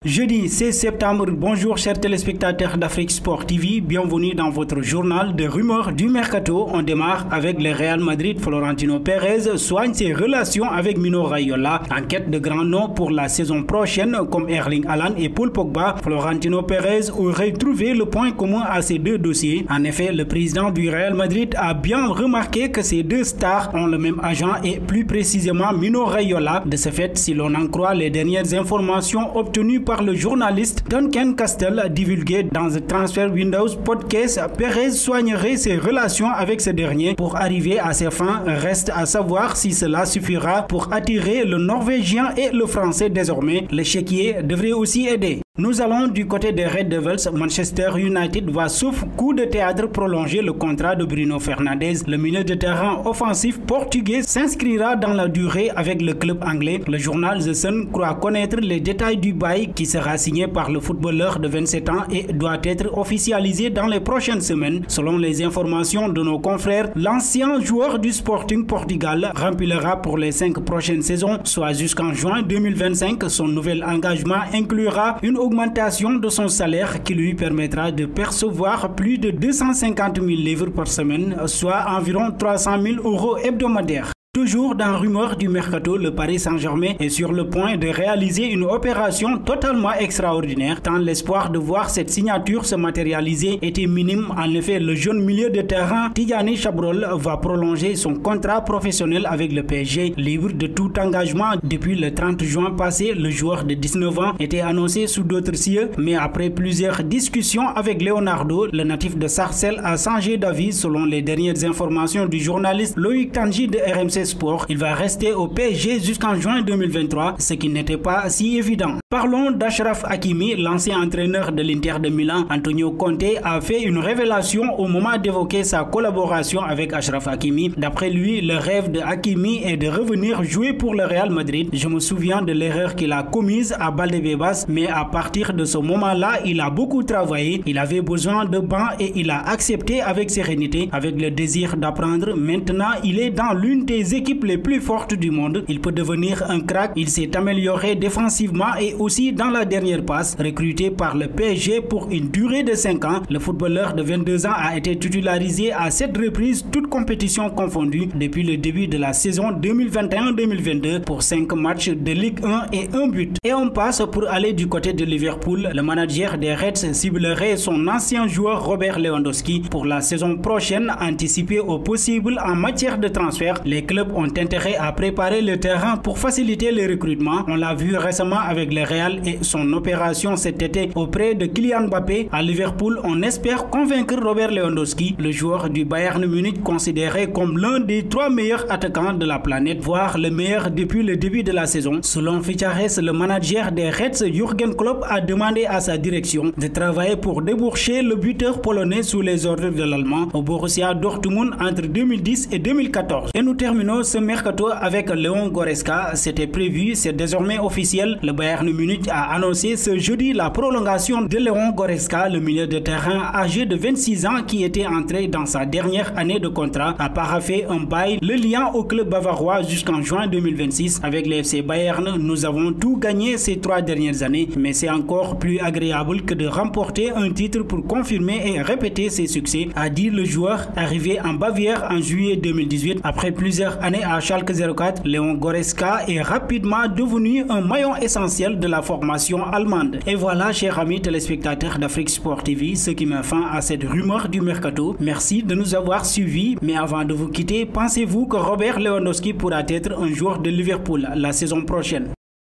Jeudi 16 septembre, bonjour chers téléspectateurs d'Afrique Sport TV, bienvenue dans votre journal de rumeurs du mercato. On démarre avec le Real Madrid. Florentino Pérez soigne ses relations avec Mino Raiola en quête de grands noms pour la saison prochaine comme Erling Haaland et Paul Pogba. Florentino Pérez aurait trouvé le point commun à ces deux dossiers. En effet, le président du Real Madrid a bien remarqué que ces deux stars ont le même agent et plus précisément Mino Raiola. De ce fait, si l'on en croit les dernières informations obtenues par le journaliste Duncan Castel divulgué dans The Transfer Windows Podcast, Pérez soignerait ses relations avec ce dernier pour arriver à ses fins. Reste à savoir si cela suffira pour attirer le Norvégien et le Français désormais. Le chéquier devrait aussi aider. Nous allons du côté des Red Devils. Manchester United va sauf coup de théâtre prolonger le contrat de Bruno Fernandes. Le milieu de terrain offensif portugais s'inscrira dans la durée avec le club anglais. Le journal The Sun croit connaître les détails du bail qui sera signé par le footballeur de 27 ans et doit être officialisé dans les prochaines semaines. Selon les informations de nos confrères, l'ancien joueur du Sporting Portugal remplira pour les 5 prochaines saisons, soit jusqu'en juin 2025. Son nouvel engagement inclura une augmentation de son salaire qui lui permettra de percevoir plus de 250 000 livres par semaine, soit environ 300 000 € hebdomadaires. Toujours dans rumeur du mercato, le Paris Saint-Germain est sur le point de réaliser une opération totalement extraordinaire, tant l'espoir de voir cette signature se matérialiser était minime. En effet, le jeune milieu de terrain Tidjane Chabrol va prolonger son contrat professionnel avec le PSG, libre de tout engagement. Depuis le 30 juin passé, le joueur de 19 ans était annoncé sous d'autres cieux, mais après plusieurs discussions avec Leonardo, le natif de Sarcelles a changé d'avis. Selon les dernières informations du journaliste Loïc Tanguy de RMC Sport, il va rester au PSG jusqu'en juin 2023, ce qui n'était pas si évident. Parlons d'Achraf Hakimi, l'ancien entraîneur de l'Inter de Milan. Antonio Conte a fait une révélation au moment d'évoquer sa collaboration avec Achraf Hakimi. D'après lui, le rêve de Hakimi est de revenir jouer pour le Real Madrid. Je me souviens de l'erreur qu'il a commise à Valdebebas, mais à partir de ce moment-là, il a beaucoup travaillé. Il avait besoin de banc et il a accepté avec sérénité, avec le désir d'apprendre. Maintenant, il est dans l'une des équipes les plus fortes du monde. Il peut devenir un crack. Il s'est amélioré défensivement et aussi dans la dernière passe. Recruté par le PSG pour une durée de 5 ans, le footballeur de 22 ans a été titularisé à 7 reprises, toutes compétitions confondues, depuis le début de la saison 2021-2022 pour 5 matchs de Ligue 1 et 1 but. Et on passe pour aller du côté de Liverpool. Le manager des Reds ciblerait son ancien joueur Robert Lewandowski pour la saison prochaine, anticipé au possible en matière de transfert. Les clubs ont intérêt à préparer le terrain pour faciliter le recrutement. On l'a vu récemment avec le Real et son opération cet été auprès de Kylian Mbappé. À Liverpool, on espère convaincre Robert Lewandowski, le joueur du Bayern Munich considéré comme l'un des 3 meilleurs attaquants de la planète, voire le meilleur depuis le début de la saison. Selon Fichares, le manager des Reds, Jürgen Klopp, a demandé à sa direction de travailler pour déboucher le buteur polonais sous les ordres de l'Allemand au Borussia Dortmund entre 2010 et 2014. Et nous terminons ce mercato avec Leon Goretzka. C'était prévu, c'est désormais officiel. Le Bayern Munich a annoncé ce jeudi la prolongation de Leon Goretzka, le milieu de terrain âgé de 26 ans qui était entré dans sa dernière année de contrat, a paraphé un bail le liant au club bavarois jusqu'en juin 2026. Avec le FC Bayern, nous avons tout gagné ces 3 dernières années, mais c'est encore plus agréable que de remporter un titre pour confirmer et répéter ses succès, a dit le joueur arrivé en Bavière en juillet 2018. Après plusieurs années à Schalke 04, Leon Goretzka est rapidement devenu un maillon essentiel de la formation allemande. Et voilà, chers amis téléspectateurs d'Afrique Sport TV, ce qui met fin à cette rumeur du mercato. Merci de nous avoir suivis, mais avant de vous quitter, pensez-vous que Robert Lewandowski pourra être un joueur de Liverpool la saison prochaine?